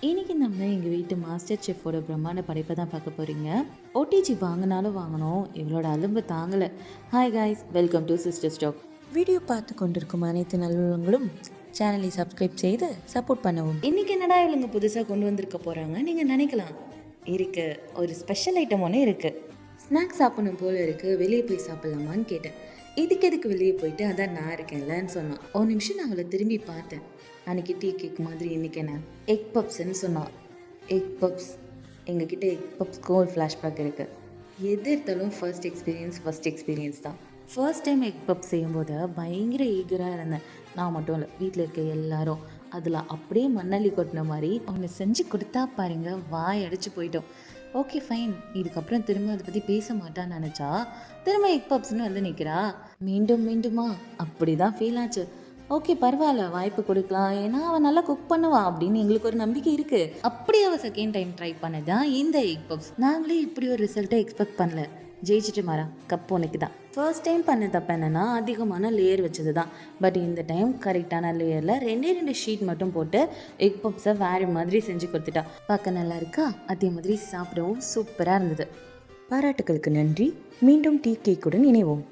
இன்றைக்கி நம்ம எங்கள் வீட்டு மாஸ்டர் செஃப்போட பிரம்மாண்ட படைப்பை தான் பார்க்க போகிறீங்க. ஓடிஜி வாங்கினாலும் வாங்கணும், இவளோட அலும்பு தாங்கலை. Hi guys, welcome to sister stock. Video பார்த்து கொண்டிருக்கும் அனைத்து நல்லவங்களும் சேனலை சப்ஸ்கிரைப் செய்து சப்போர்ட் பண்ணவும். இன்றைக்கி என்னடா இவங்க புதுசாக கொண்டு வந்திருக்க போகிறாங்க நீங்கள் நினைக்கலாம். இருக்குது, ஒரு ஸ்பெஷல் ஐட்டம் ஒன்று இருக்குது. ஸ்நாக்ஸ் சாப்பிடணும் போல் இருக்குது, வெளியே போய் சாப்பிட்லாமான்னு கேட்டேன். இதுக்கு எதுக்கு வெளியே போயிட்டு, அதான் நான் இருக்கேன்லன்னு சொன்னான். ஒரு நிமிஷம் நான் அவளை திரும்பி பார்த்தேன். அன்றைக்கி டீ கேக் மாதிரி இன்றைக்கி என்ன எக் பப்ஸ்ன்னு சொன்னான். எக் பப்ஸ், எங்ககிட்ட எக் பப்ஸ்க்கும் ஒரு ஃப்ளாஷ்பேக் இருக்குது. எது எடுத்தாலும் ஃபர்ஸ்ட் எக்ஸ்பீரியன்ஸ் தான். ஃபர்ஸ்ட் டைம் எக் பப்ஸ் செய்யும்போது பயங்கர ஈகராக இருந்தேன். நான் மட்டும் இல்லை, வீட்டில் இருக்க எல்லாரும். அதில் அப்படியே மண்ணள்ளி கொட்டின மாதிரி ஒன்று செஞ்சு கொடுத்தா பாருங்க, வாய் அடிச்சு போயிட்டோம். ஓகே ஃபைன், இதுக்கப்புறம் திரும்ப அதை பற்றி பேச மாட்டான்னு நினச்சா திரும்ப எக் பப்ஸ்ன்னு வந்து நிற்கிறா. மீண்டுமா அப்படி தான் ஃபீல் ஆச்சு. ஓகே பரவாயில்ல, வாய்ப்பு கொடுக்கலாம், ஏன்னா அவன் நல்லா குக் பண்ணுவான் அப்படின்னு எங்களுக்கு ஒரு நம்பிக்கை இருக்குது. அப்படி அவள் செகண்ட் டைம் ட்ரை பண்ணதான் இந்த எக் பப்ஸ். நாங்களே இப்படி ஒரு ரிசல்ட்டை எக்ஸ்பெக்ட் பண்ணல. ஜெயிச்சிட்டு மாறா, கப் உனக்கு தான். ஃபர்ஸ்ட் டைம் பண்ண தப்பு என்னென்னா அதிகமான லேயர் வச்சது தான். பட் இந்த டைம் கரெக்டான லேயரில் ரெண்டு ஷீட் மட்டும் போட்டு எக் பப்ஸை வேறு மாதிரி செஞ்சு கொடுத்துட்டா. பார்க்க நல்லா இருக்கா, அதே மாதிரி சாப்பிடவும் சூப்பராக இருந்தது. பாராட்டுக்களுக்கு நன்றி. மீண்டும் டீ கேக்குடன் இணைவோம்.